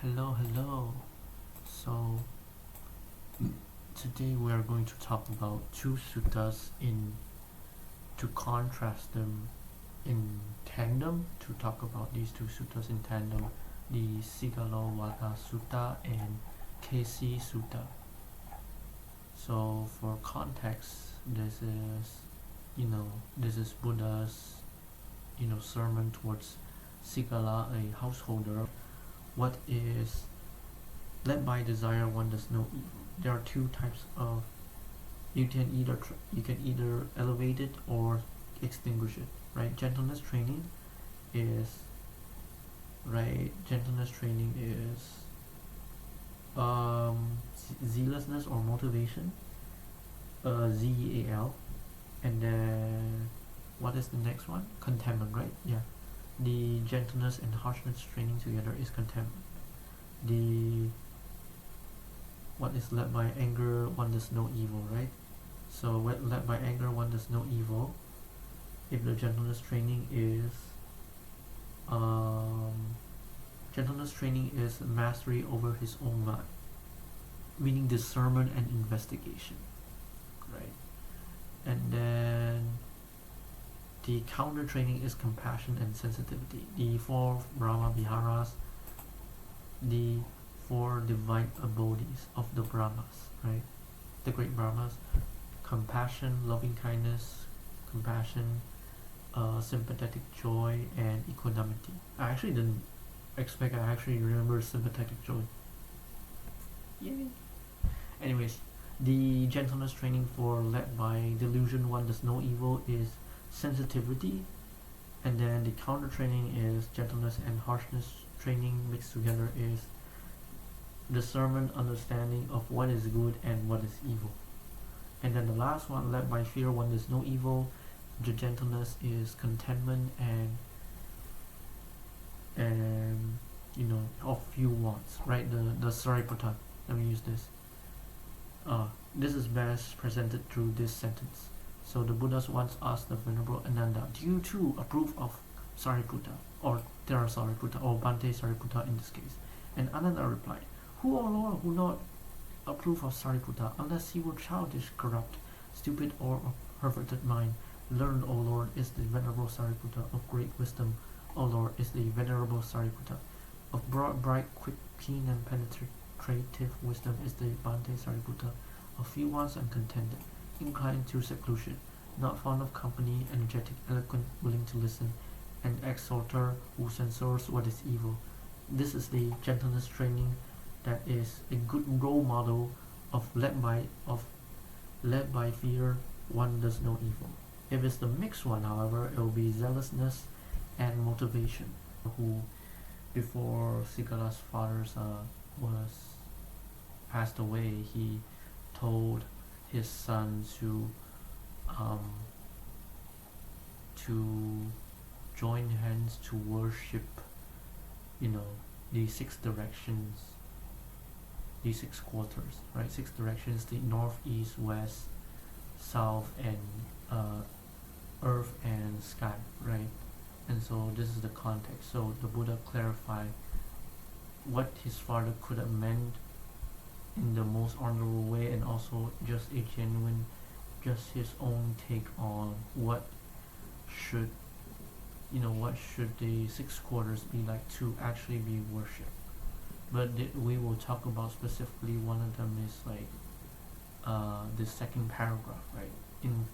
Hello. So today we are going to talk about two suttas to contrast them in tandem. To talk about these two suttas in tandem, the Sigalovada Sutta and Kesi Sutta. So for context, this is Buddha's sermon towards Sigala, a householder. What is led by desire, one does no evil. There are two types of you can either elevate it or extinguish it. Right? Gentleness training is zealousness or motivation, ZEAL, and then what is the next one? Contentment, right? Yeah. The gentleness and harshness training together is contentment. The what is led by anger, one does no evil, right? So what led by anger, one does no evil. If the gentleness training is mastery over his own mind, meaning discernment and investigation, right? And then the counter training is compassion and sensitivity. The four Brahma Viharas, the four divine abodes of the Brahmas, right? The great Brahmas: compassion, loving kindness, compassion, sympathetic joy, and equanimity. I actually didn't expect I actually remember sympathetic joy. Yay! Anyways, the gentleness training for led by delusion, one does no evil, is sensitivity, and then the counter training is gentleness and harshness training mixed together is discernment, understanding of what is good and what is evil. And then the last one, led by fear, one does no evil. The gentleness is contentment and of few wants, right? The Sariputta. Let me use this. This is best presented through this sentence. So the Buddha once asked the Venerable Ananda, "Do you too approve of Sariputta, or Thera Sariputta, or Bhante Sariputta in this case?" And Ananda replied, "Who, O Lord, who not approve of Sariputta, unless he were childish, corrupt, stupid, or of perverted mind? Learned, O Lord, is the Venerable Sariputta. Of great wisdom, O Lord, is the Venerable Sariputta. Of broad, bright, quick, keen, and penetrative wisdom is the Bhante Sariputta. Of few wants and contented, inclined to seclusion, not fond of company, energetic, eloquent, willing to listen, an exhorter who censures what is evil." This is the gentleness training that is a good role model of led by fear, one does no evil. If it's the mixed one, however, it will be zealousness and motivation. Who, before Sigala's father was passed away, he told his son to join hands to worship, the six directions, the six quarters, right? Six directions: the north, east, west, south, and earth and sky, right? And so this is the context. So the Buddha clarified what his father could have meant in the most honorable way, and also just his own take on what should the six quarters be like to actually be worshipped. But we will talk about specifically one of them is like the second paragraph, right? In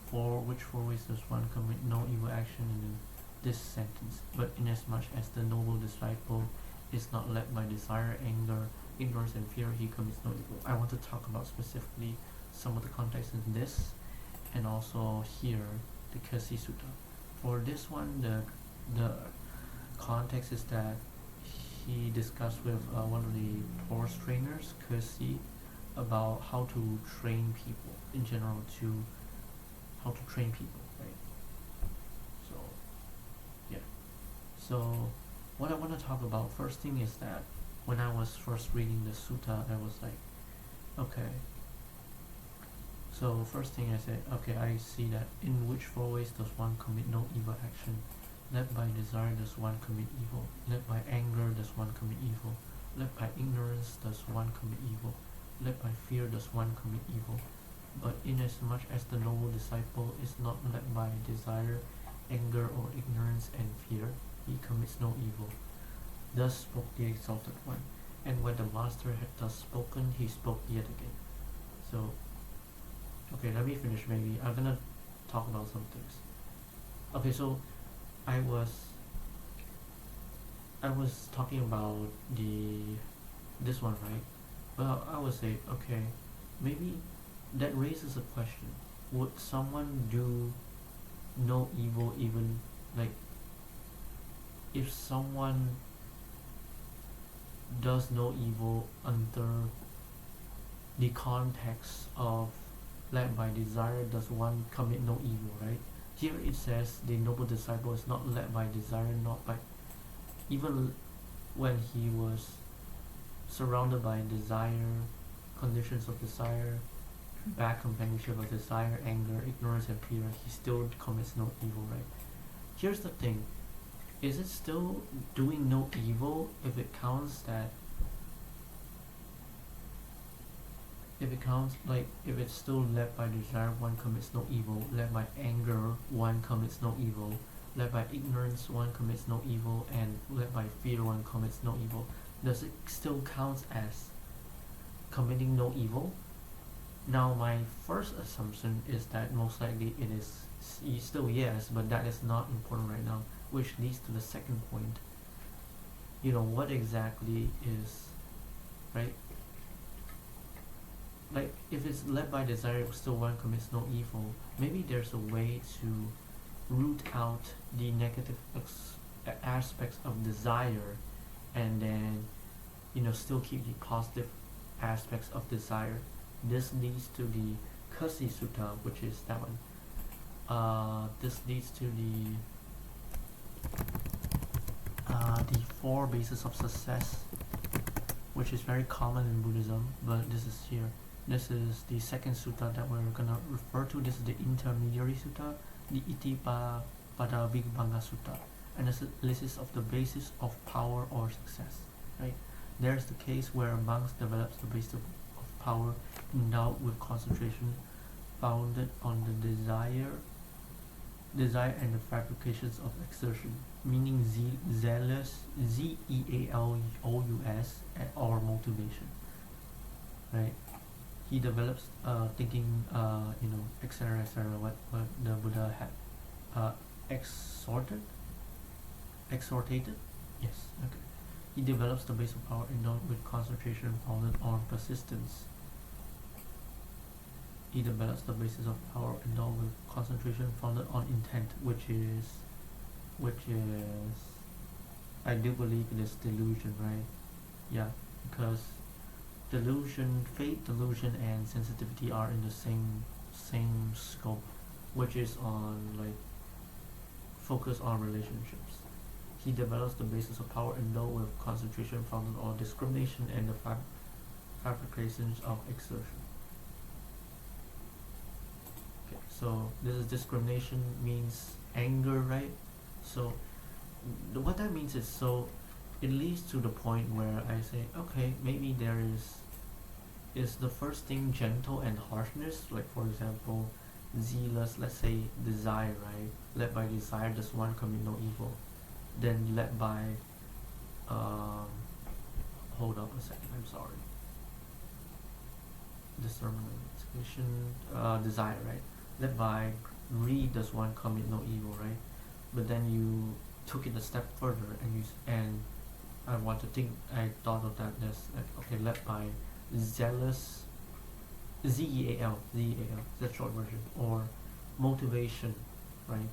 which four ways does one commit no evil action in this sentence? But inasmuch as the noble disciple is not led by desire, anger, ignorance, and fear, he commits no evil. I want to talk about specifically some of the context in this, and also here, the Kesi Sutta. For this one, the context is that he discussed with one of the forest trainers, Kesi, about how to train people in general, how to train people, right? So, yeah. So, what I want to talk about first thing is that when I was first reading the sutta, I was like, okay. So first thing I said, okay, I see that in which four ways does one commit no evil action? Led by desire does one commit evil. Led by anger does one commit evil. Led by ignorance does one commit evil. Led by fear does one commit evil. But inasmuch as the noble disciple is not led by desire, anger, or ignorance and fear, he commits no evil. Thus spoke the exalted one. And when the master had thus spoken, he spoke yet again. So, okay, let me finish maybe. I'm gonna talk about some things. Okay, so I was talking about this one, right? Well, I would say, okay, maybe that raises a question. Would someone do no evil even, like, if someone does no evil under the context of led by desire, does one commit no evil, right? Here it says the noble disciple is not led by desire, not by, even when he was surrounded by desire, conditions of desire, bad companionship of desire, anger, ignorance and fear, he still commits no evil, right? Here's the thing, is it still doing no evil if it counts like, if it's still led by desire, one commits no evil, led by anger, one commits no evil, led by ignorance, one commits no evil, and led by fear, one commits no evil? Does it still count as committing no evil? Now my first assumption is that most likely it is still yes, but that is not important right now, which leads to the second point. What exactly is, right? Like, if it's led by desire, still one commits no evil, maybe there's a way to root out the negative aspects of desire, and then still keep the positive aspects of desire. This leads to the Kesi Sutta, which is that one. This leads to the 4 bases of success, which is very common in Buddhism, but this is here. This is the second sutta that we're gonna refer to. This is the intermediary sutta, the Pada Vigbanga Sutta, and this is of the basis of power or success, right? There's the case where a monk develops the basis of power endowed with concentration, founded on the desire and the fabrications of exertion, meaning zealous, zealous, or motivation, right? He develops thinking, etc., what the Buddha had exhorted. Yes, okay. He develops the base of power endowed with concentration founded on persistence. He develops the basis of power endowed with concentration founded on intent, which is I do believe it is delusion, right? Yeah, because faith delusion and sensitivity are in the same scope, which is on, like, focus on relationships. He develops the basis of power endowed with concentration founded on discrimination and the fabrications of exertion. Okay, so this is discrimination, means anger, right? So what that means is, so it leads to the point where I say, okay, maybe there is the first thing gentle and harshness, like for example, zealous, let's say desire, right? Led by desire, does one commit no evil. Then led by, hold up a second, I'm sorry. Discernment, desire, right? Led by greed, does one commit no evil, right? But then you took it a step further, and I thought of that as, like, okay, led by zealous, zeal, that's short version, or motivation, right?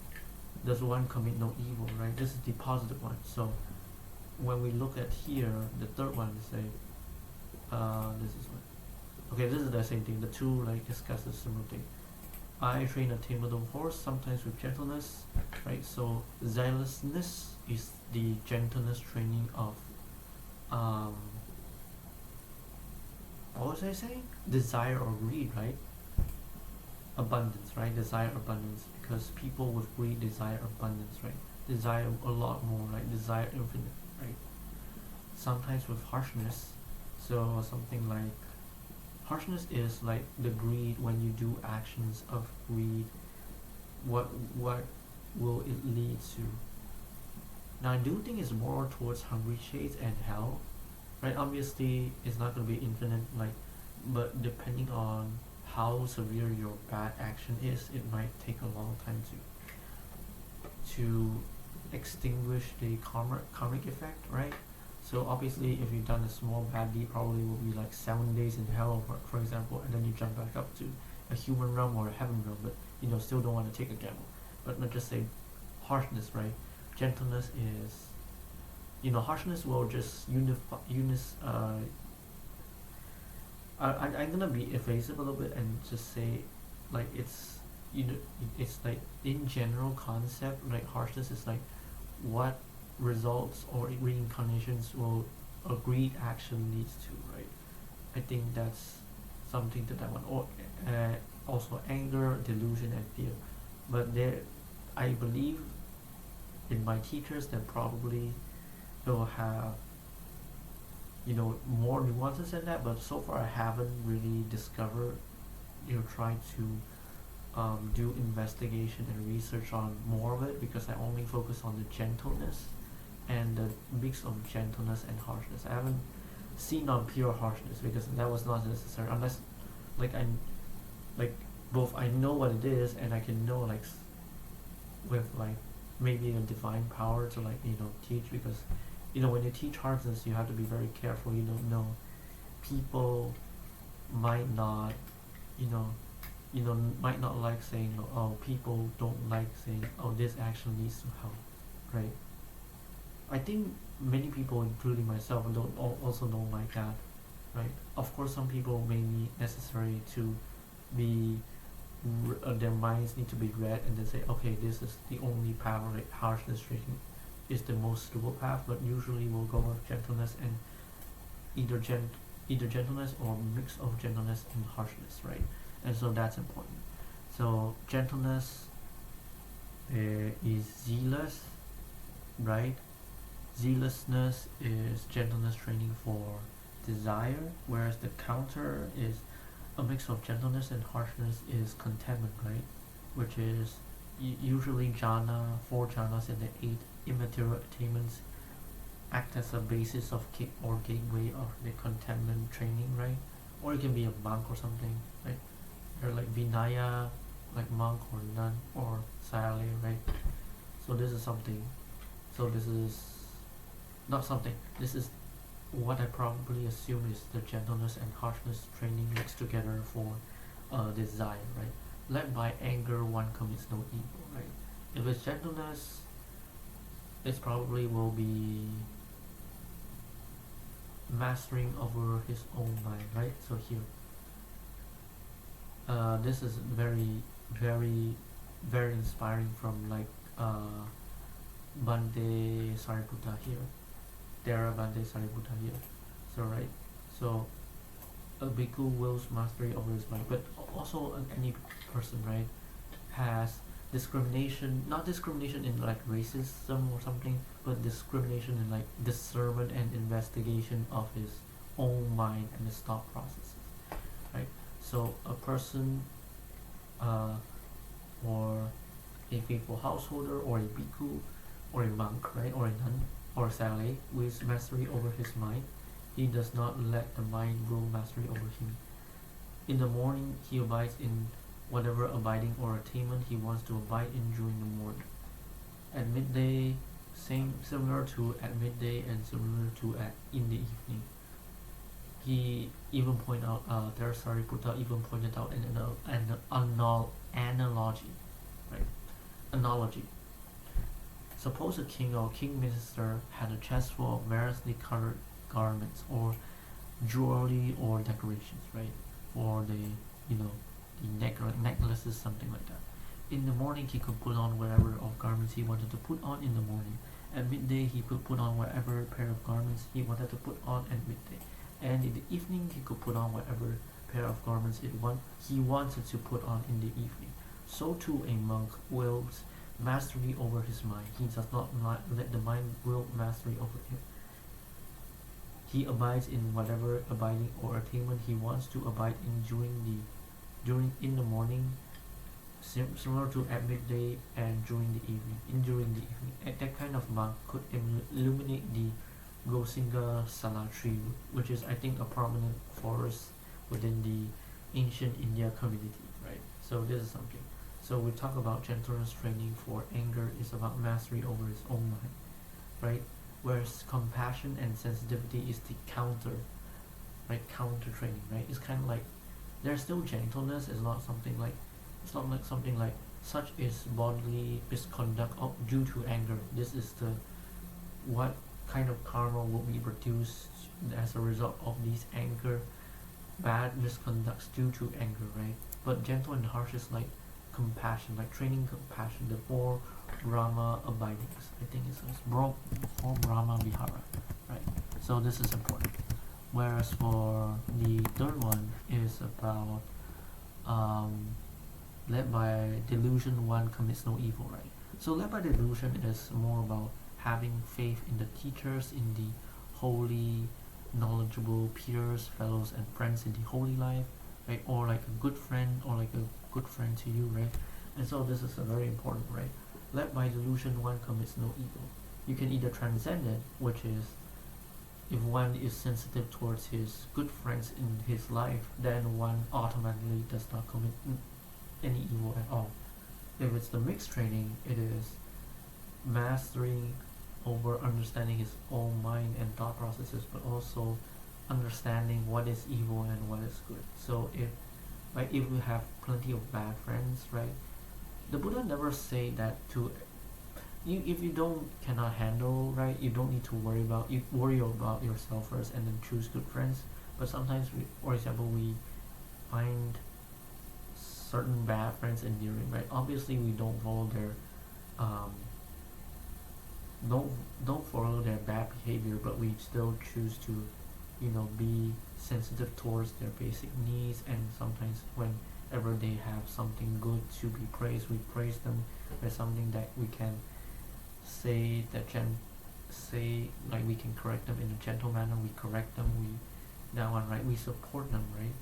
Does one commit no evil, right? This is the positive one. So when we look at here, the third one, say, this is one. Okay, this is the same thing. The two, like, discuss the similar thing. I train a tameable horse, sometimes with gentleness, right? So zealousness is the gentleness training of, what was I saying? Desire or greed, right? Abundance, right? Desire abundance, because people with greed desire abundance, right? Desire a lot more, right? Desire infinite, right? sometimes with harshness. So something like harshness is like the greed when you do actions of greed. What will it lead to? Now I do think it's more towards hungry shades and hell, right? Obviously, it's not gonna be infinite, like, but depending on how severe your bad action is, it might take a long time to extinguish the karmic effect, right? So obviously, if you've done a small bad deed, probably will be like 7 days in hell, for example, and then you jump back up to a human realm or a heaven realm, but still don't want to take a gamble. But let's just say harshness, right? Gentleness is, harshness will just I'm gonna be evasive a little bit and just say, like, it's it's like in general concept, like harshness is like what results or reincarnations will agreed action leads to, right? I think that's something that I want. Or also anger, delusion, and fear. But I believe in my teachers that probably will have more nuances than that. But so far I haven't really discovered. Trying to do investigation and research on more of it, because I only focus on the gentleness and the mix of gentleness and harshness. I haven't seen on pure harshness because that was not necessary, unless both I know what it is and I can know with maybe a divine power to teach, because when you teach harshness you have to be very careful. People might not might not like saying, oh, people don't like saying, oh, this action leads to hell, right? I think many people, including myself, also don't like that, right? Of course, some people may need necessary to be, their minds need to be read, and then say, okay, this is the only path, like harshness training is the most suitable path, but usually we'll go with gentleness and either gentleness or mix of gentleness and harshness, right? And so that's important. So gentleness is zealous, right? Zealousness is gentleness training for desire, whereas the counter is a mix of gentleness and harshness is contentment, right? Which is usually jhana, 4 jhanas and the 8 immaterial attainments act as a basis of or gateway of the contentment training, right? Or it can be a monk or something, right? Or like Vinaya, like monk or nun or Sayale, right? So this is something. So this is not something. This is what I probably assume is the gentleness and harshness training mixed together for desire, right? Led by anger, one commits no evil, right? If it's gentleness, it probably will be mastering over his own mind, right? So here, this is very, very, very inspiring from Bande Sariputta here, Dara Bande Sariputta here. So right, so a bhikkhu wills mastery over his mind, but also any person, right, has discrimination, not discrimination in racism or something, but discrimination in discernment and investigation of his own mind and his thought processes, right? So a person or a faithful householder or a bhikkhu or a monk, right, or a nun or a sale with mastery over his mind, he does not let the mind rule mastery over him. In the morning, he abides in whatever abiding or attainment he wants to abide in during the morning. At midday, similar to at midday and similar to in the evening. He even pointed out, Sariputta even pointed out an analogy, right? Analogy. Suppose a king or king minister had a chest full of variously colored garments or jewelry or decorations, right? For the necklaces, something like that. In the morning, he could put on whatever of garments he wanted to put on in the morning. At midday, he could put on whatever pair of garments he wanted to put on at midday. And in the evening, he could put on whatever pair of garments he wanted to put on in the evening. So too a monk wills mastery over his mind. He does not let the mind will mastery over him. He abides in whatever abiding or attainment he wants to abide in during in the morning, similar to at midday and during the evening. And that kind of monk could illuminate the Gosinga Sala tree, which is I think a prominent forest within the ancient India community, right? So this is something. So we talk about gentleness training for anger is about mastery over his own mind, right? Whereas compassion and sensitivity is the counter, right? Counter training, right? It's kind of like there's still gentleness. It's not like something like such is bodily misconduct due to anger. This is the what kind of karma will be produced as a result of these anger, bad misconducts due to anger, right? But gentle and harsh is like compassion, like training compassion, the four Brahma abidings. I think it's four Brahma Vihara, right? So this is important. Whereas for the third one is about led by delusion, one commits no evil, right? So led by delusion is more about having faith in the teachers, in the holy, knowledgeable peers, fellows, and friends in the holy life, right? Or like a good friend, or like a good friend to you, right? And so this is a very important, right? Led by delusion, one commits no evil. You can either transcend it, which is if one is sensitive towards his good friends in his life, then one automatically does not commit any evil at all. If it's the mixed training, it is mastering over understanding his own mind and thought processes, but also understanding what is evil and what is good. So if we have plenty of bad friends, right? The Buddha never say that to you. If you cannot handle, right, you don't need to worry about yourself first and then choose good friends. But sometimes for example, we find certain bad friends endearing, right? Obviously we don't follow their don't follow their bad behavior, but we still choose to be sensitive towards their basic needs, and sometimes whenever they have something good to be praised, we praise them. There's something that we can say like we can correct them in a gentle manner, we correct them, we support them, right?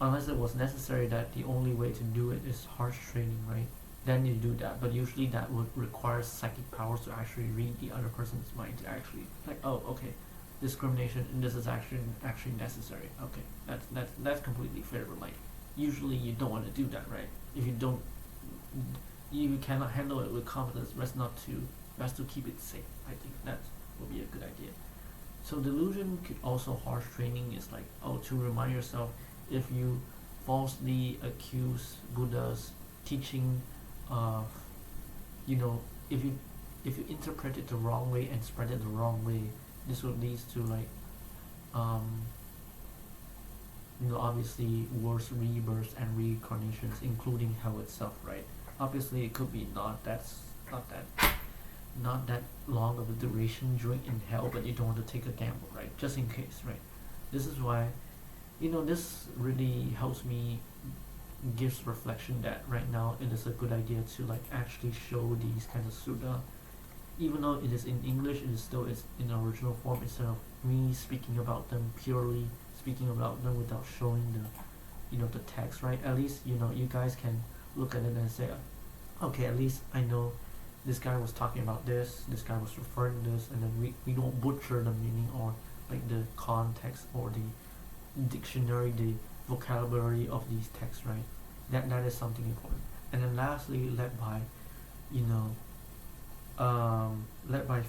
Unless it was necessary that the only way to do it is harsh training, right? Then you do that, but usually that would require psychic powers to actually read the other person's mind, to actually like, oh, okay, discrimination, and this is actually necessary. Okay, that's completely fair, but like usually you don't want to do that, right? If you cannot handle it with confidence, best to keep it safe. I think that would be a good idea. So delusion could also harsh training is like, to remind yourself, if you falsely accuse Buddha's teaching of, if you interpret it the wrong way and spread it the wrong way, this would lead to like obviously worse rebirths and reincarnations, including hell itself, right? Obviously it could be not that long of a duration during in hell, but you don't want to take a gamble, right? Just in case, right? This is why this really helps me, gives reflection that right now it is a good idea to like actually show these kinds of sutta. Even though it is in English, it is still in original form, instead of me speaking about them, purely speaking about them without showing the text, right? At least you guys can look at it and say, okay, at least I know this guy was talking about this guy was referring to this, and then we don't butcher the meaning or like the context or the dictionary, the vocabulary of these texts, right? That is something important. And then lastly, led by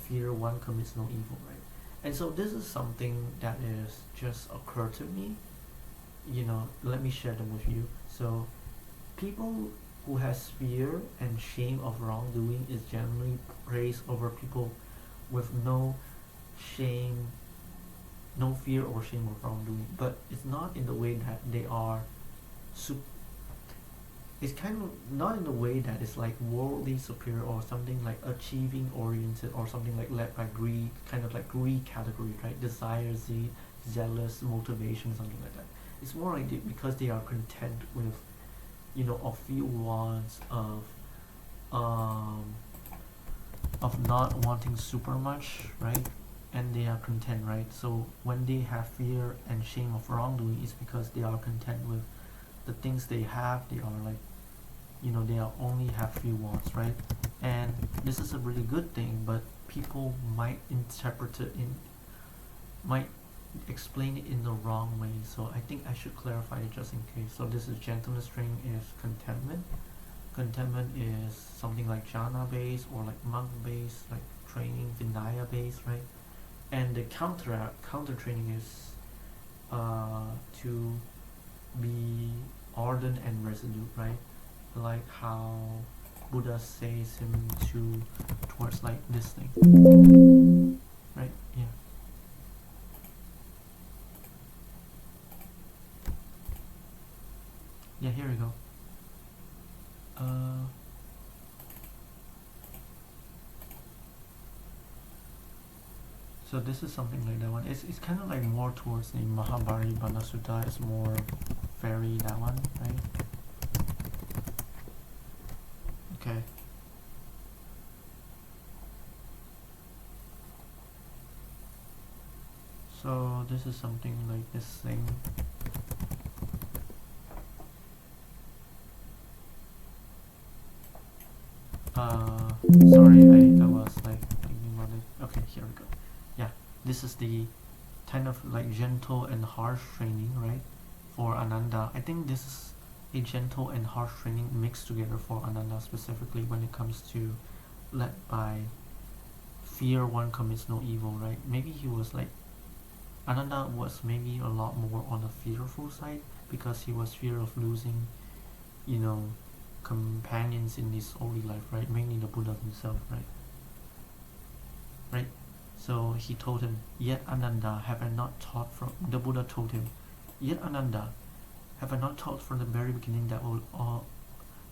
fear, one commits no evil, right? And so this is something that is just occurred to me. Let me share them with you. So people who has fear and shame of wrongdoing is generally praised over people with no shame, no fear or shame of wrongdoing. But it's not in the way that they are it's kind of not in the way that it's like worldly superior or something like achieving oriented or something like led by greed, kind of like greed category, right? Desire, zealous, motivation, something like that. It's more like because they are content with a few wants of not wanting super much, right? and they are content, right? So when they have fear and shame of wrongdoing, it's because they are content with the things they have. They are like, they are only have few wants, right? And this is a really good thing, but people might interpret it might explain it in the wrong way. So I think I should clarify it just in case. So this is gentleness training is contentment. Contentment is something like jhana based or like monk based, like training vinaya based, right? And the counter training is to be ardent and resolute, right? Like how Buddha says him towards like this thing, right? Yeah. Yeah, here we go. So this is something like that one. It's kind of like more towards the Mahabharata Sutta. It's more fairy, that one, right? Okay. So this is something like this thing. Sorry, I was like thinking about it. Okay, here we go. Yeah, this is the kind of like gentle and harsh training, right? For Ananda. I think this is a gentle and harsh training mixed together for Ananda, specifically when it comes to led by fear one commits no evil, right? Maybe he was like, Ananda was maybe a lot more on the fearful side because he was fear of losing, companions in this holy life, right? Mainly the Buddha himself, right? Right? So he told him, yet Ananda, have I not taught from the Buddha told him, yet Ananda, have I not taught from the very beginning that with all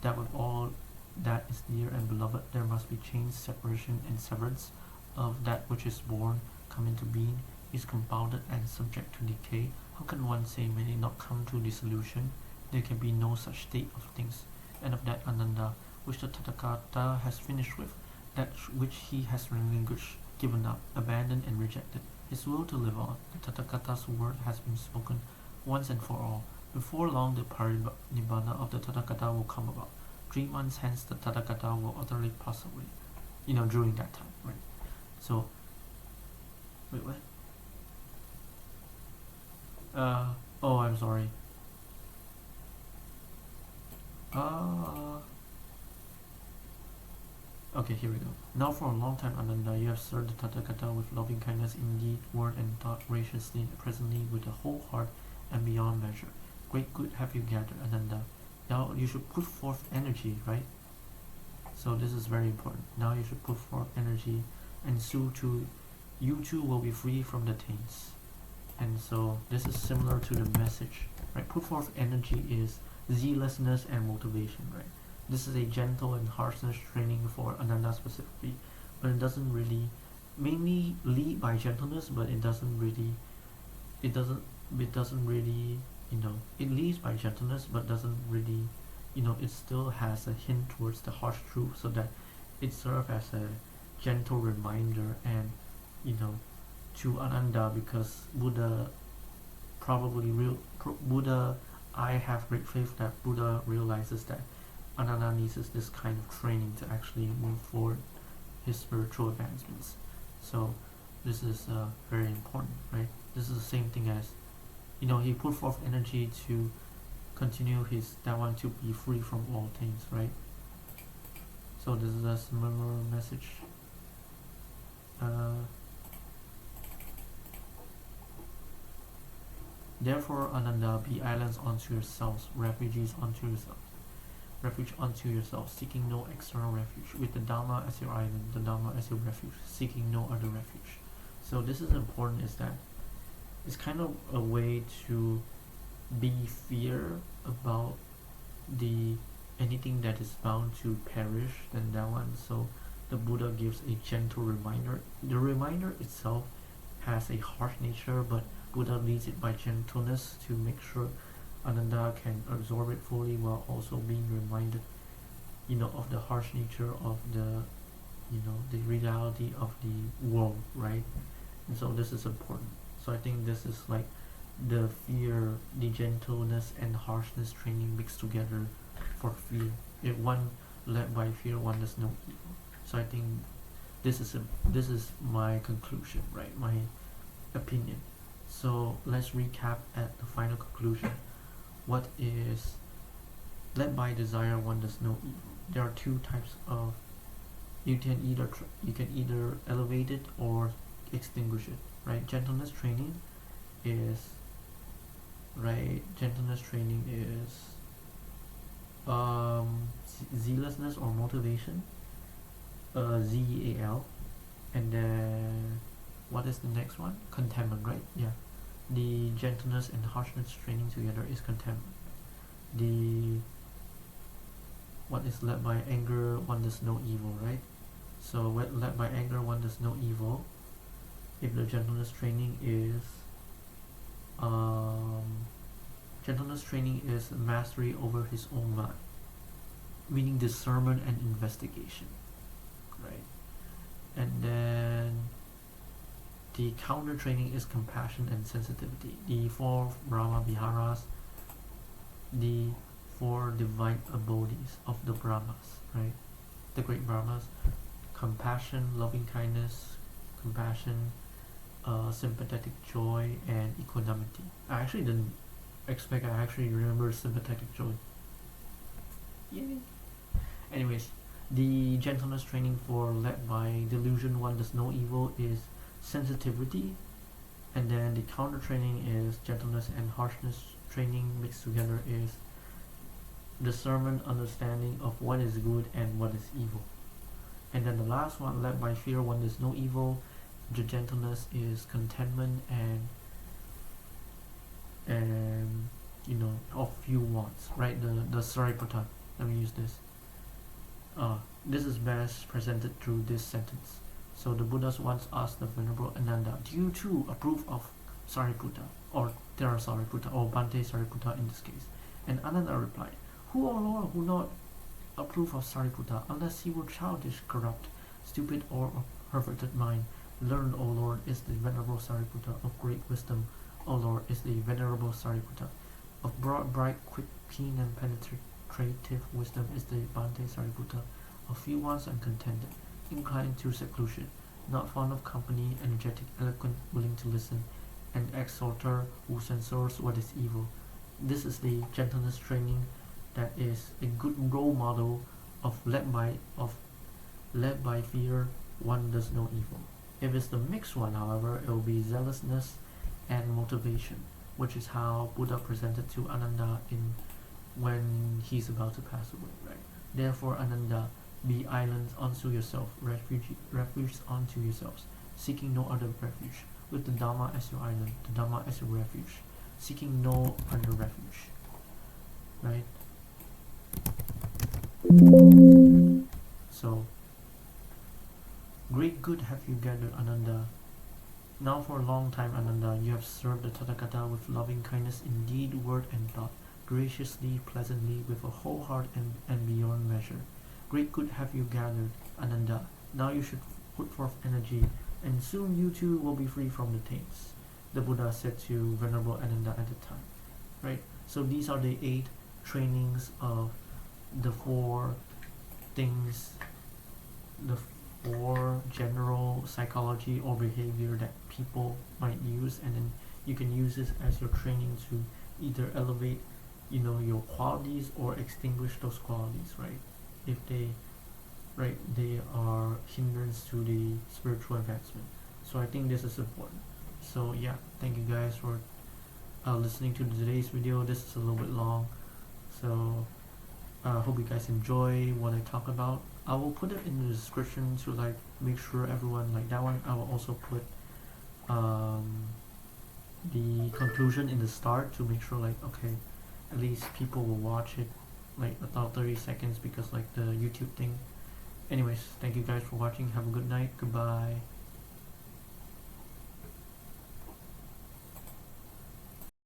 that is dear and beloved there must be change, separation and severance of that which is born, come into being, is compounded and subject to decay. How can one say may it not come to dissolution? There can be no such state of things, and of that Ananda which the Tathagata has finished with, that which he has relinquished, given up, abandoned and rejected, his will to live on. The Tathagata's word has been spoken once and for all. Before long the Parinibbana of the Tathagata will come about. 3 months hence the Tathagata will utterly pass away. During that time, right? So, wait, what? Oh, I'm sorry. Okay, here we go. Now for a long time, Ananda, you have served the Tathagata with loving kindness in deed, word, and thought graciously, presently with the whole heart and beyond measure. Great good have you gathered, Ananda. Now you should put forth energy, right? So this is very important. Now you should put forth energy, and so too, you too will be free from the taints. And so this is similar to the message, right? Put forth energy is zealousness and motivation, right? This is a gentle and harshness training for Ananda specifically, but it doesn't really, mainly lead by gentleness, but it doesn't really, it leads by gentleness, but doesn't really, it still has a hint towards the harsh truth, so that it serves as a gentle reminder and, to Ananda, because Buddha I have great faith that Buddha realizes that Ananda needs this kind of training to actually move forward his spiritual advancements. So this is very important, right? This is the same thing as, he put forth energy to continue that one to be free from all things, right? So this is a similar message. Therefore, Ananda, be islands unto yourselves, refuge unto yourselves, seeking no external refuge, with the Dhamma as your island, the Dhamma as your refuge, seeking no other refuge. So this is important, is that it's kind of a way to be fear about anything that is bound to perish, than that one. So the Buddha gives a gentle reminder. The reminder itself has a harsh nature, but Buddha leads it by gentleness to make sure Ananda can absorb it fully, while also being reminded, of the harsh nature of the reality of the world, right? and so this is important. So I think this is like the fear, the gentleness and harshness training mixed together for fear. If one led by fear, one does no evil. So I think this is my conclusion, right? My opinion. So let's recap at the final conclusion. What is led by desire, one does no evil. There are two types of, you can either elevate it or extinguish it, right? Gentleness training is zealousness or motivation, ZEAL, and then what is the next one? Contentment, right? Yeah, the gentleness and harshness training together is contentment. The what is led by anger, one does no evil, right? So what led by anger, one does no evil. If the gentleness training is mastery over his own mind, meaning discernment and investigation, right? And then the counter training is compassion and sensitivity. The four Brahma Viharas, the four divine abodes of the Brahmas, right? The great Brahmas: compassion, loving kindness, compassion, sympathetic joy, and equanimity. I actually didn't expect I actually remember sympathetic joy. Yay! Anyways, the gentleness training for led by delusion, one does no evil, is sensitivity, and then the counter training is gentleness and harshness training mixed together is discernment, understanding of what is good and what is evil. And then the last one, led by fear, one does no evil, the gentleness is contentment and of few wants, right? The Sariputta. Let me use this. This is best presented through this sentence. So the Buddhas once asked the Venerable Ananda, do you too approve of Sariputta, or Thera Sariputta, or Bhante Sariputta in this case? And Ananda replied, who, O Lord, who not approve of Sariputta, unless he were childish, corrupt, stupid, or of perverted mind? Learned, O Lord, is the Venerable Sariputta, of great wisdom, O Lord, is the Venerable Sariputta, of broad, bright, quick, keen, and penetrative wisdom is the Bhante Sariputta, of few wants and contented, inclined to seclusion, not fond of company, energetic, eloquent, willing to listen, and exhorter who censures what is evil. This is the gentleness training that is a good role model of led by fear, one does no evil. If it's the mixed one, however, it will be zealousness and motivation, which is how Buddha presented to Ananda when he's about to pass away, right? Therefore, Ananda, be islands unto yourself, refuge unto yourselves, seeking no other refuge, with the Dhamma as your island, the Dhamma as your refuge, seeking no other refuge, right? So, great good have you gathered, Ananda. Now for a long time, Ananda, you have served the Tathagata with loving kindness in deed, word, and thought, graciously, pleasantly, with a whole heart and beyond measure. Great good have you gathered, Ananda. Now you should put forth energy, and soon you too will be free from the taints, the Buddha said to Venerable Ananda at the time. Right? So these are the 8 trainings of the 4 things, the 4 general psychology or behavior that people might use, and then you can use this as your training to either elevate your qualities or extinguish those qualities, right? If they are hindrance to the spiritual advancement. So I think this is important. So yeah, thank you guys for listening to today's video. This is a little bit long, so I hope you guys enjoy what I talk about. I will put it in the description to make sure everyone that one. I will also put the conclusion in the start to make sure okay, at least people will watch it about 30 seconds because the YouTube thing. Anyways, thank you guys for watching. Have a good night. Goodbye.